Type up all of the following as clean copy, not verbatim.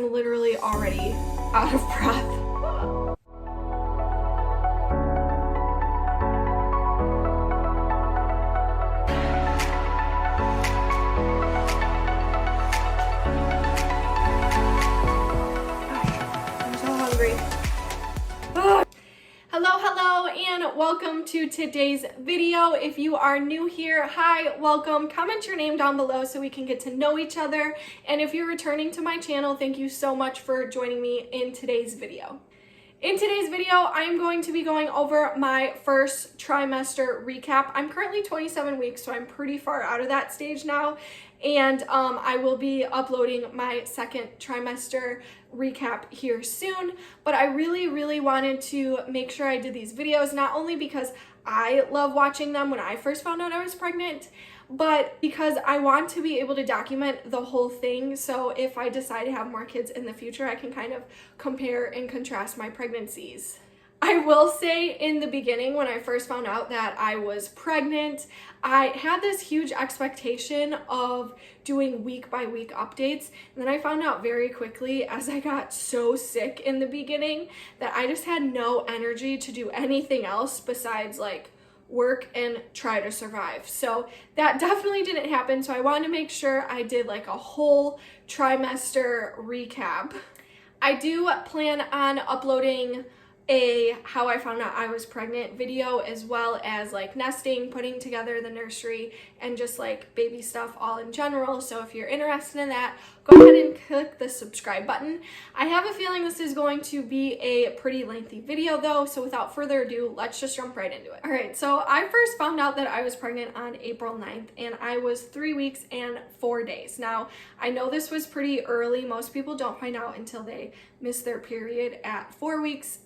I'm literally already out of breath. I'm so hungry. Hello, and welcome to today's video. If you are new here, hi, welcome. Comment your name down below so we can get to know each other. And if you're returning to my channel, thank you so much for joining me in today's video. In today's video, I'm going to be going over my first trimester recap. I'm currently 27 weeks, so I'm pretty far out of that stage now. And I will be uploading my second trimester recap here soon. But I really wanted to make sure I did these videos, not only because I love watching them when I first found out I was pregnant, but because I want to be able to document the whole thing. So if I decide to have more kids in the future, I can kind of compare and contrast my pregnancies. I will say in the beginning, when I first found out that I was pregnant, I had this huge expectation of doing week by week updates. And then I found out very quickly, as I got so sick in the beginning, that I just had no energy to do anything else besides like work and try to survive. So that definitely didn't happen. So I wanted to make sure I did like a whole trimester recap. I do plan on uploading a how I found out I was pregnant video, as well as like nesting, putting together the nursery, and just like baby stuff all in general. So if you're interested in that, go ahead and click the subscribe button. I have a feeling this is going to be a pretty lengthy video though, so without further ado, let's just jump right into it. All right, so I first found out that I was pregnant on April 9th, and I was 3 weeks and 4 days. Now, I know this was pretty early. Most people don't find out until they miss their period at 4 weeks,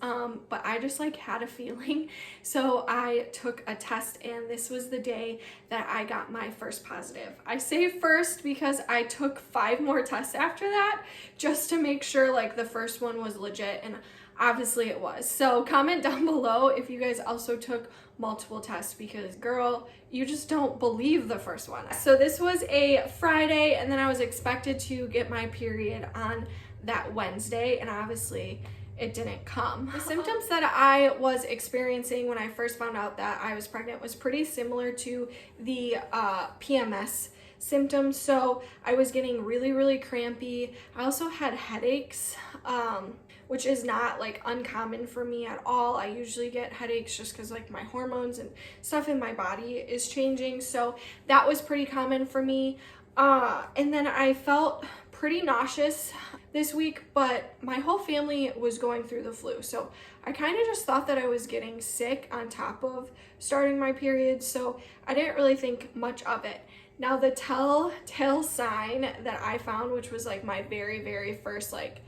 but I just like had a feeling. So I took a test, and this was the day that I got my first positive. I say first because I took 5 more tests after that just to make sure like the first one was legit, and obviously it was. So comment down below if you guys also took multiple tests, because girl, you just don't believe the first one. So this was a Friday, and then I was expected to get my period on that Wednesday, and obviously it didn't come. The symptoms that I was experiencing when I first found out that I was pregnant was pretty similar to the PMS symptoms. So I was getting really crampy. I also had headaches, which is not like uncommon for me at all. I usually get headaches just because like my hormones and stuff in my body is changing. So that was pretty common for me. And then I felt pretty nauseous this week, but my whole family was going through the flu. So I kind of just thought that I was getting sick on top of starting my period. So I didn't really think much of it. Now the telltale sign that I found, which was like my very first like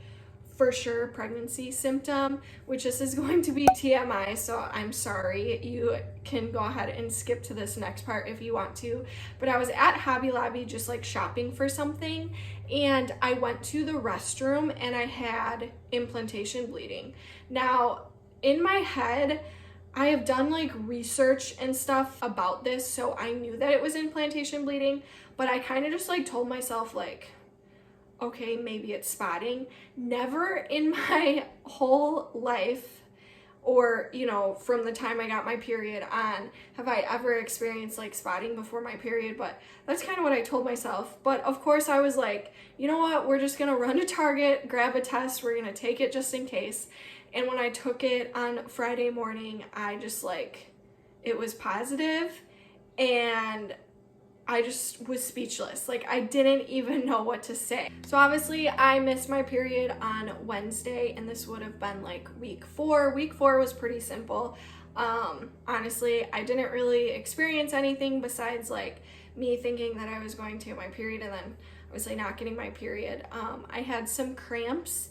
for sure pregnancy symptom, which this is going to be TMI, so I'm sorry, you can go ahead and skip to this next part if you want to. But I was at Hobby Lobby just like shopping for something, and I went to the restroom and I had implantation bleeding. Now in my head, I have done like research and stuff about this, so I knew that it was implantation bleeding, but I kind of just like told myself like, okay, maybe it's spotting. Never in my whole life, or you know, from the time I got my period on, have I ever experienced like spotting before my period. But that's kind of what I told myself. But of course I was like, you know what, we're just gonna run to Target, grab a test, we're gonna take it just in case. And when I took it on Friday morning, I just like, it was positive, and I just was speechless. Like I didn't even know what to say. So obviously I missed my period on Wednesday, and this would have been like week 4. Week 4 was pretty simple. Honestly, I didn't really experience anything besides like me thinking that I was going to get my period and then obviously not getting my period. I had some cramps,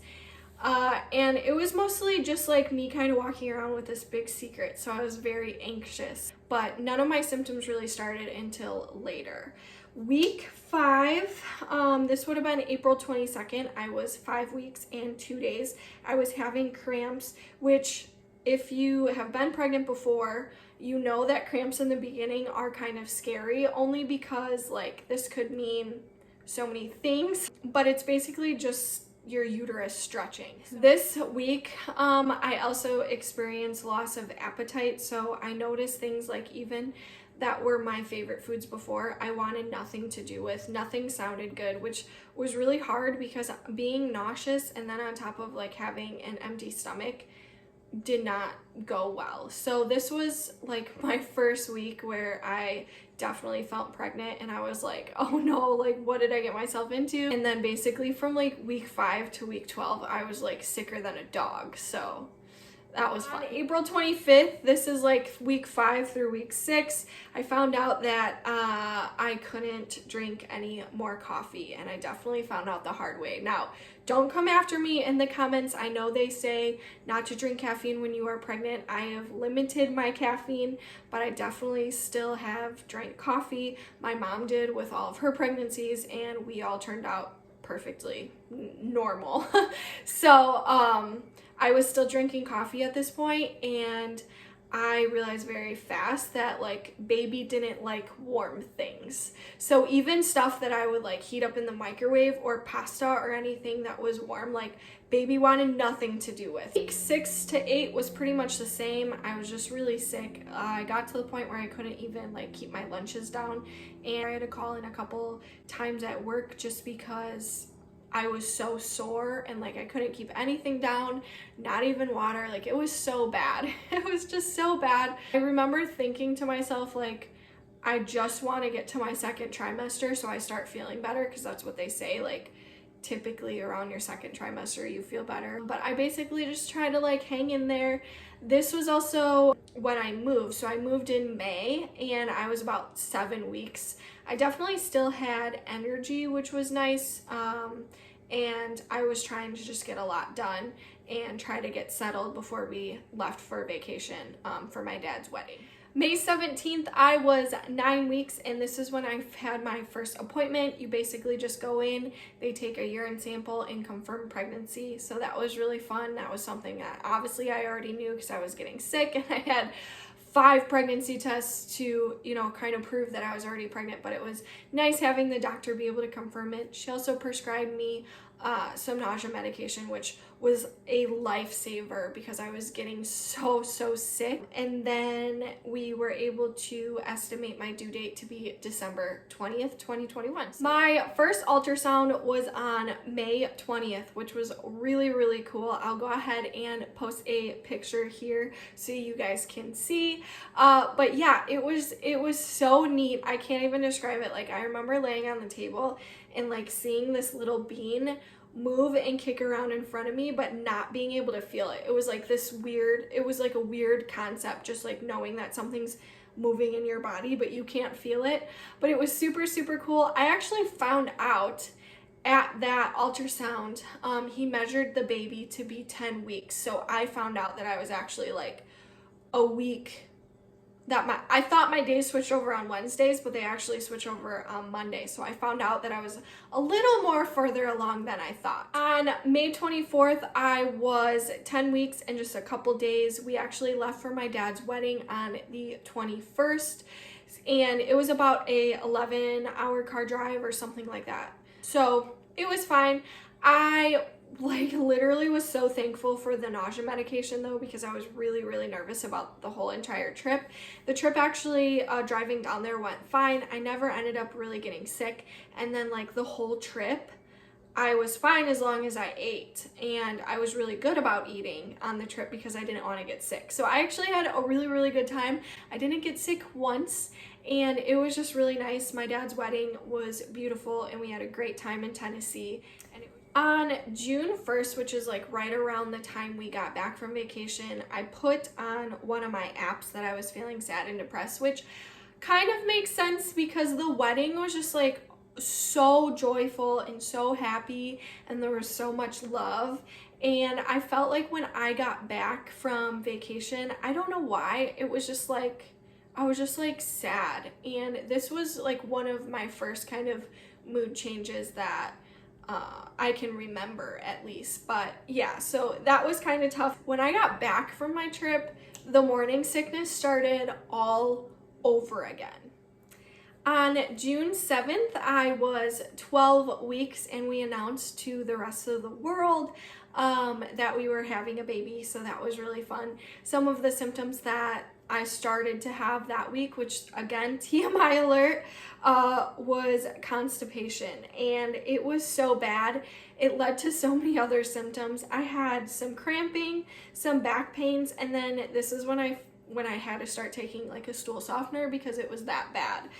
and it was mostly just like me kind of walking around with this big secret, so I was very anxious, but none of my symptoms really started until later. Week 5, this would have been April 22nd. I was 5 weeks and 2 days. I was having cramps, which if you have been pregnant before, you know that cramps in the beginning are kind of scary, only because like this could mean so many things, but it's basically just your uterus stretching. This week, I also experienced loss of appetite. So I noticed things like even that were my favorite foods before, I wanted nothing to do with. Nothing sounded good, which was really hard because being nauseous and then on top of like having an empty stomach did not go well. So this was like my first week where I definitely felt pregnant and I was like, oh no, like what did I get myself into? And then basically from like week 5 to week 12, I was like sicker than a dog. So that was fun. On April 25th, this is like week 5 through week 6, I found out that I couldn't drink any more coffee, and I definitely found out the hard way. Now, don't come after me in the comments. I know they say not to drink caffeine when you are pregnant. I have limited my caffeine, but I definitely still have drank coffee. My mom did with all of her pregnancies, and we all turned out perfectly normal. So, I was still drinking coffee at this point, and I realized very fast that like baby didn't like warm things. So even stuff that I would like heat up in the microwave or pasta or anything that was warm, like baby wanted nothing to do with. Week 6 to 8 was pretty much the same. I was just really sick. I got to the point where I couldn't even like keep my lunches down, and I had to call in a couple times at work just because I was so sore and like I couldn't keep anything down, not even water. Like it was so bad. It was just so bad. I remember thinking to myself, like, I just want to get to my 2nd trimester so I start feeling better, because that's what they say, like typically around your 2nd trimester you feel better. But I basically just tried to like hang in there. This was also when I moved. So I moved in May and I was about 7 weeks. I definitely still had energy, which was nice. And I was trying to just get a lot done and try to get settled before we left for vacation for my dad's wedding. May 17th, I was 9 weeks, and this is when I had my first appointment. You basically just go in, they take a urine sample and confirm pregnancy. So that was really fun. That was something that obviously I already knew because I was getting sick and I had 5 pregnancy tests to, you know, kind of prove that I was already pregnant, but it was nice having the doctor be able to confirm it. She also prescribed me some nausea medication, which was a lifesaver because I was getting so sick. And then we were able to estimate my due date to be December 20th, 2021. My first ultrasound was on May 20th, which was really cool. I'll go ahead and post a picture here so you guys can see. But yeah, it was so neat. I can't even describe it. Like I remember laying on the table and like seeing this little bean move and kick around in front of me, but not being able to feel it. It was like this weird, it was like a weird concept, just like knowing that something's moving in your body, but you can't feel it. But it was super cool. I actually found out at that ultrasound, he measured the baby to be 10 weeks. So I found out that I was actually like a week, I thought my days switched over on Wednesdays, but they actually switch over on Monday. So I found out that I was a little more further along than I thought. On May 24th, I was 10 weeks and just a couple days. We actually left for my dad's wedding on the 21st, and it was about a 11-hour car drive or something like that. So it was fine. I like literally was so thankful for the nausea medication though, because I was really nervous about the whole entire trip. The trip actually driving down there went fine. I never ended up really getting sick, and then like the whole trip I was fine as long as I ate, and I was really good about eating on the trip because I didn't want to get sick. So I actually had a really good time. I didn't get sick once, and it was just really nice. My dad's wedding was beautiful and we had a great time in Tennessee. And on June 1st, which is like right around the time we got back from vacation, I put on one of my apps that I was feeling sad and depressed, which kind of makes sense because the wedding was just like so joyful and so happy, and there was so much love. And I felt like when I got back from vacation, I don't know why, it was just like I was just like sad. And this was like one of my first kind of mood changes that I can remember at least. But yeah, so that was kind of tough. When I got back from my trip, the morning sickness started all over again. On June 7th, I was 12 weeks and we announced to the rest of the world that we were having a baby, so that was really fun. Some of the symptoms that I started to have that week, which again, TMI alert, was constipation, and it was so bad. It led to so many other symptoms. I had some cramping, some back pains, and then this is when I had to start taking like a stool softener because it was that bad.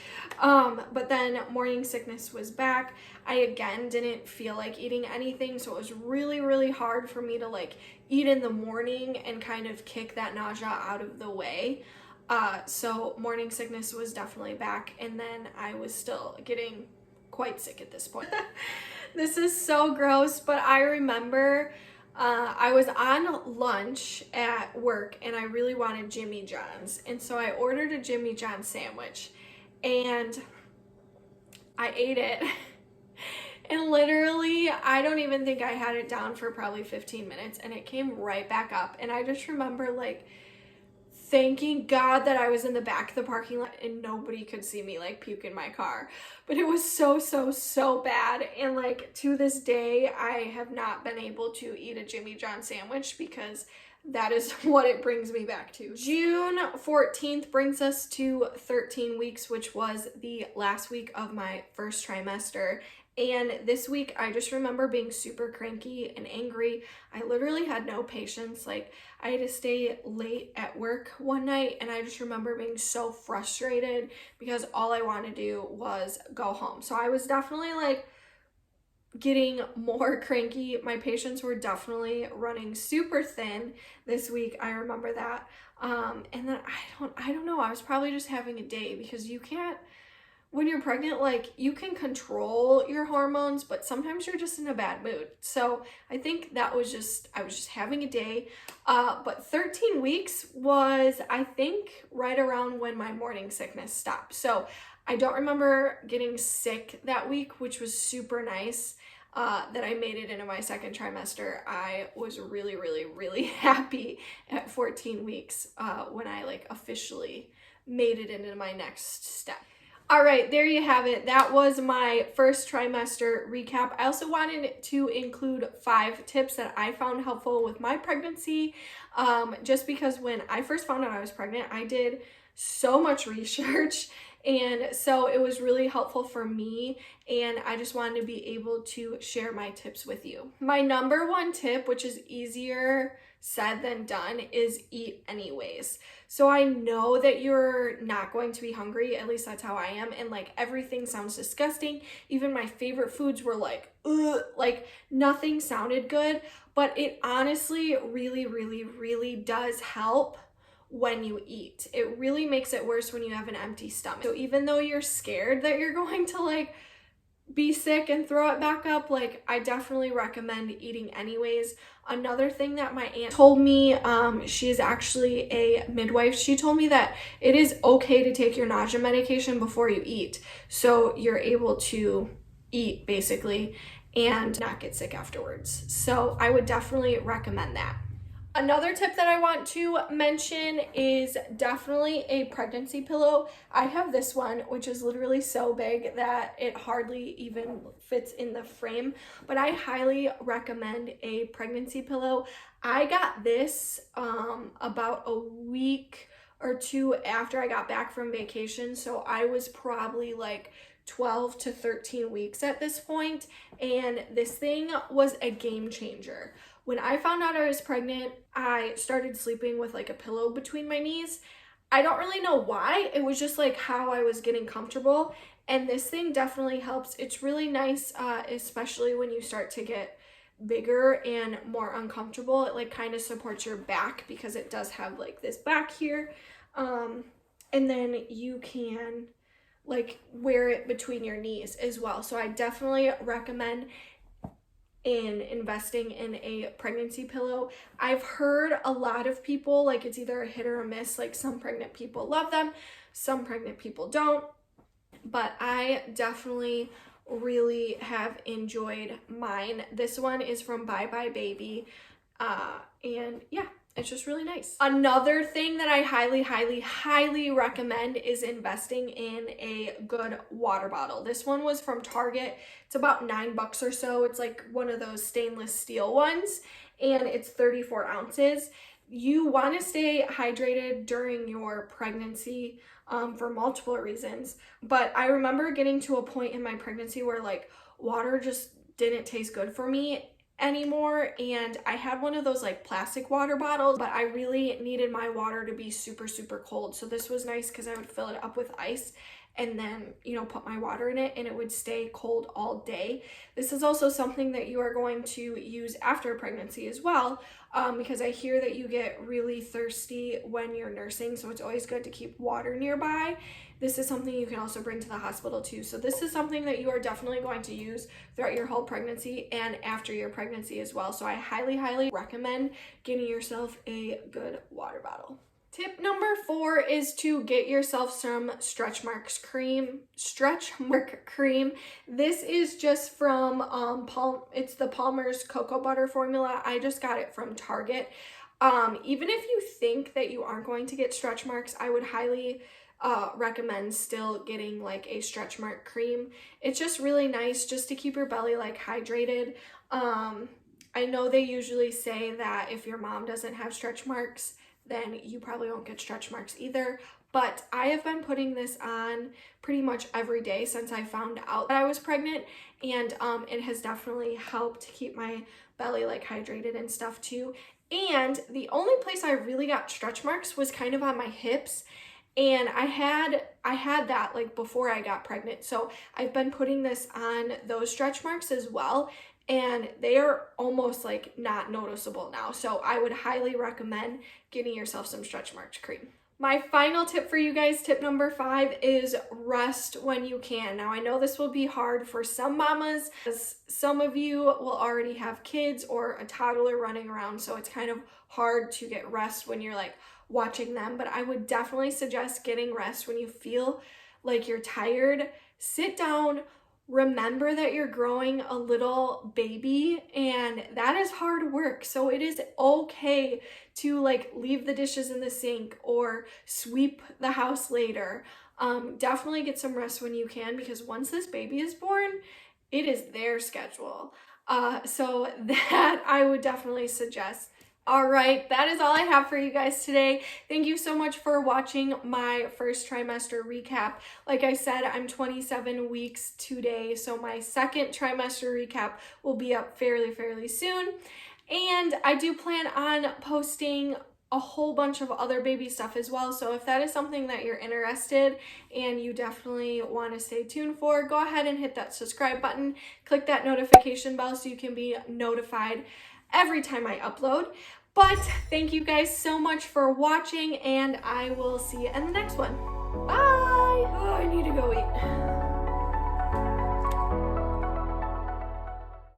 But then morning sickness was back. I again didn't feel like eating anything, so it was really, really hard for me to like eat in the morning and kind of kick that nausea out of the way. So morning sickness was definitely back, and then I was still getting quite sick at this point. This is so gross, but I remember I was on lunch at work and I really wanted Jimmy John's. And so I ordered a Jimmy John's sandwich and I ate it. And literally, I don't even think I had it down for probably 15 minutes and it came right back up. And I just remember like thanking God that I was in the back of the parking lot and nobody could see me like puke in my car. But it was so bad. And like to this day, I have not been able to eat a Jimmy John sandwich because that is what it brings me back to. June 14th brings us to 13 weeks, which was the last week of my first trimester. And this week, I just remember being super cranky and angry. I literally had no patience. Like, I had to stay late at work one night, and I just remember being so frustrated because all I wanted to do was go home. So I was definitely, like, getting more cranky. My patience were definitely running super thin this week. I remember that. And then I don't know. I was probably just having a day because you can't, when you're pregnant, like you can control your hormones, but sometimes you're just in a bad mood. So I think I was just having a day. But 13 weeks was, I think, right around when my morning sickness stopped. So I don't remember getting sick that week, which was super nice. That I made it into my second trimester. I was really, really, really happy at 14 weeks when I like officially made it into my next step. All right, there you have it. That was my first trimester recap. I also wanted to include 5 tips that I found helpful with my pregnancy, just because when I first found out I was pregnant, I did so much research, and so it was really helpful for me, and I just wanted to be able to share my tips with you. My number 1 tip, which is easier said than done, is eat anyways. So I know that you're not going to be hungry, at least that's how I am, and like everything sounds disgusting. Even my favorite foods were like, ugh, like nothing sounded good, but it honestly really, really, really does help when you eat. It really makes it worse when you have an empty stomach. So even though you're scared that you're going to like be sick and throw it back up, like I definitely recommend eating anyways. Another thing that my aunt told me, she is actually a midwife, she told me that it is okay to take your nausea medication before you eat, so you're able to eat basically and not get sick afterwards. So I would definitely recommend that. Another tip that I want to mention is definitely a pregnancy pillow. I have this one, which is literally so big that it hardly even fits in the frame, but I highly recommend a pregnancy pillow. I got this about a week or 2 after I got back from vacation, so I was probably like 12 to 13 weeks at this point, and this thing was a game changer. When I found out I was pregnant, I started sleeping with like a pillow between my knees. I don't really know why. It was just like how I was getting comfortable. And this thing definitely helps. It's really nice, especially when you start to get bigger and more uncomfortable. It like kind of supports your back because it does have like this back here. And then you can like wear it between your knees as well. So I definitely recommend in investing in a pregnancy pillow. I've heard a lot of people, like it's either a hit or a miss, like some pregnant people love them, some pregnant people don't, but I definitely really have enjoyed mine. This one is from Bye Bye Baby, and yeah, it's just really nice. Another thing that I highly recommend is investing in a good water bottle. This one was from Target. It's about $9 or so. It's like one of those stainless steel ones, and it's 34 ounces. You want to stay hydrated during your pregnancy for multiple reasons. But I remember getting to a point in my pregnancy where like water just didn't taste good for me anymore, and I had one of those like plastic water bottles, but I really needed my water to be super cold. So this was nice because I would fill it up with ice and then, you know, put my water in it and it would stay cold all day. This is also something that you are going to use after pregnancy as well, because I hear that you get really thirsty when you're nursing, so it's always good to keep water nearby. This is something you can also bring to the hospital too. So this is something that you are definitely going to use throughout your whole pregnancy and after your pregnancy as well. So I highly recommend getting yourself a good water bottle. Tip number 4 is to get yourself some stretch mark cream. This is just from it's the Palmer's cocoa butter formula. I just got it from Target. Even if you think that you aren't going to get stretch marks, I would highly recommend still getting like a stretch mark cream. It's just really nice just to keep your belly like hydrated. I know they usually say that if your mom doesn't have stretch marks, then you probably won't get stretch marks either. But I have been putting this on pretty much every day since I found out that I was pregnant, and it has definitely helped keep my belly like hydrated and stuff too. And the only place I really got stretch marks was kind of on my hips, and I had that like before I got pregnant. So I've been putting this on those stretch marks as well, and they are almost like not noticeable now. So I would highly recommend getting yourself some stretch marks cream. My final tip for you guys, tip number 5, is rest when you can. Now I know this will be hard for some mamas, as some of you will already have kids or a toddler running around, so it's kind of hard to get rest when you're like watching them. But I would definitely suggest getting rest when you feel like you're tired. Sit down. Remember that you're growing a little baby, and that is hard work. So it is okay to like leave the dishes in the sink or sweep the house later. Definitely get some rest when you can, because once this baby is born, it is their schedule. So that I would definitely suggest. All right, that is all I have for you guys today. Thank you so much for watching my first trimester recap. Like I said, I'm 27 weeks today, so my second trimester recap will be up fairly soon. And I do plan on posting a whole bunch of other baby stuff as well. So if that is something that you're interested and you definitely want to stay tuned for, go ahead and hit that subscribe button. Click that notification bell so you can be notified every time I upload. But thank you guys so much for watching, and I will see you in the next one. Bye! Oh, I need to go eat.